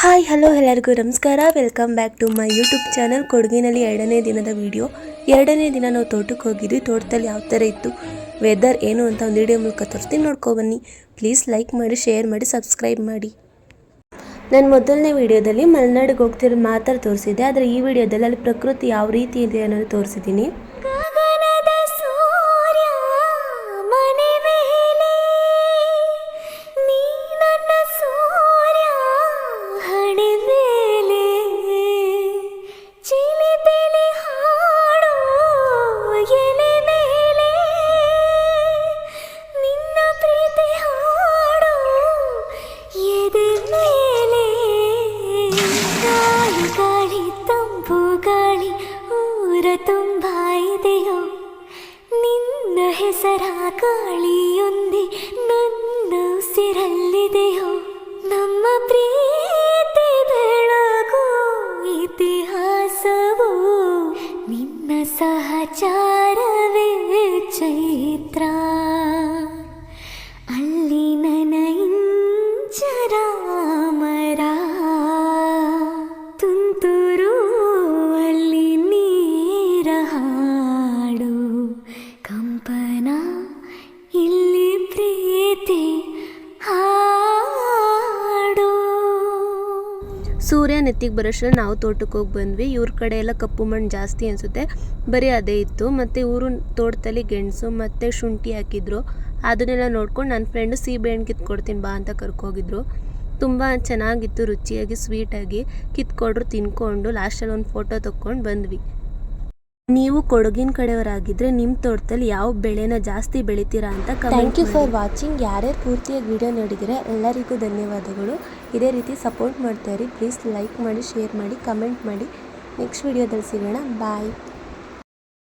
Hi hello ಎಲ್ಲರಿಗೂ ನಮಸ್ಕಾರ. Welcome back to my YouTube channel. ಕೊಡಗಿನಲ್ಲಿ 2ನೇ ದಿನದ ವಿಡಿಯೋ. 2ನೇ ದಿನ ನಾವು ತೋಟಕ್ಕೆ ಹೋಗಿದ್ವಿ. ತೋಟದಲ್ಲಿ ಯಾವ ಥರ ಇತ್ತು, ವೆದರ್ ಏನು ಅಂತ ಒಂದು ವಿಡಿಯೋ ಮೂಲಕ ತೋರಿಸ್ತೀನಿ, ನೋಡ್ಕೊಬನ್ನಿ. ಪ್ಲೀಸ್ ಲೈಕ್ ಮಾಡಿ, ಶೇರ್ ಮಾಡಿ, ಸಬ್ಸ್ಕ್ರೈಬ್ ಮಾಡಿ. ನಾನು ಮೊದಲನೇ ವಿಡಿಯೋದಲ್ಲಿ ಮಲೆನಾಡಿಗೆ ಹೋಗ್ತಿರೋ ಮಾತ್ರ ತೋರಿಸಿದ್ದೆ, ಆದರೆ ಈ ವಿಡಿಯೋದಲ್ಲಿ ಅಲ್ಲಿ ಪ್ರಕೃತಿ ಯಾವ ರೀತಿ ಇದೆ ಅನ್ನೋದು ತೋರಿಸಿದ್ದೀನಿ. ತುಂಬ ಇದೆಯೋ ನಿನ್ನ ಹೆಸರ ಗಾಳಿಯೊಂದಿ ನನ್ನ ಉಸಿರಲ್ಲಿದೆಯೋ ನಮ್ಮ ಪ್ರೀತಿ ಬೆಳಗೋ ಇತಿಹಾಸವೋ ನಿನ್ನ ಸಹಚಾರವೇ ಚೈತ್ರ ಅಲ್ಲಿ ನನ್ನ ಇಂಚರ ಮರ ತುಂತುರು ಕಂಪನ ಇಲ್ಲಿ ಪ್ರೀತಿ ಹಾಡು. ಸೂರ್ಯ ನೆತ್ತಿಗೆ ಬರೋಷ್ಟ್ರಲ್ಲಿ ನಾವು ತೋಟಕ್ಕೆ ಹೋಗಿ ಬಂದ್ವಿ. ಇವ್ರ ಕಡೆ ಎಲ್ಲ ಕಪ್ಪು ಮಣ್ಣು ಜಾಸ್ತಿ ಅನಿಸುತ್ತೆ, ಬರೀ ಅದೇ ಇತ್ತು. ಮತ್ತು ಇವರು ತೋಟದಲ್ಲಿ ಗೆಣಸು ಮತ್ತು ಶುಂಠಿ ಹಾಕಿದ್ರು. ಅದನ್ನೆಲ್ಲ ನೋಡ್ಕೊಂಡು ನನ್ನ ಫ್ರೆಂಡು ಸೀಬೆಹಣ್ಣು ಕಿತ್ಕೊಡ್ತೀನಿ ಬಾ ಅಂತ ಕರ್ಕೋಗಿದ್ರು. ತುಂಬ ಚೆನ್ನಾಗಿತ್ತು, ರುಚಿಯಾಗಿ ಸ್ವೀಟಾಗಿ ಕಿತ್ಕೊಡ್ರು. ತಿನ್ಕೊಂಡು ಲಾಸ್ಟಲ್ಲಿ ಒಂದು ಫೋಟೋ ತೊಗೊಂಡು ಬಂದ್ವಿ. ನೀವು ಕೊಡಗಿನ ಕಡೆಯವರಾಗಿದ್ದರೆ ನಿಮ್ಮ ತೋಟದಲ್ಲಿ ಯಾವ ಬೆಳೆನ ಜಾಸ್ತಿ ಬೆಳಿತೀರಾ ಅಂತ ಥ್ಯಾಂಕ್ ಯು ಫಾರ್ ವಾಚಿಂಗ್. ಯಾರ್ಯಾರು ಪೂರ್ತಿಯಾಗಿ ವಿಡಿಯೋ ನೋಡಿದರೆ ಎಲ್ಲರಿಗೂ ಧನ್ಯವಾದಗಳು. ಇದೇ ರೀತಿ ಸಪೋರ್ಟ್ ಮಾಡ್ತಾಯಿರಿ. ಪ್ಲೀಸ್ ಲೈಕ್ ಮಾಡಿ, ಶೇರ್ ಮಾಡಿ, ಕಮೆಂಟ್ ಮಾಡಿ. ನೆಕ್ಸ್ಟ್ ವಿಡಿಯೋದಲ್ಲಿ ಸಿಗೋಣ. ಬಾಯ್.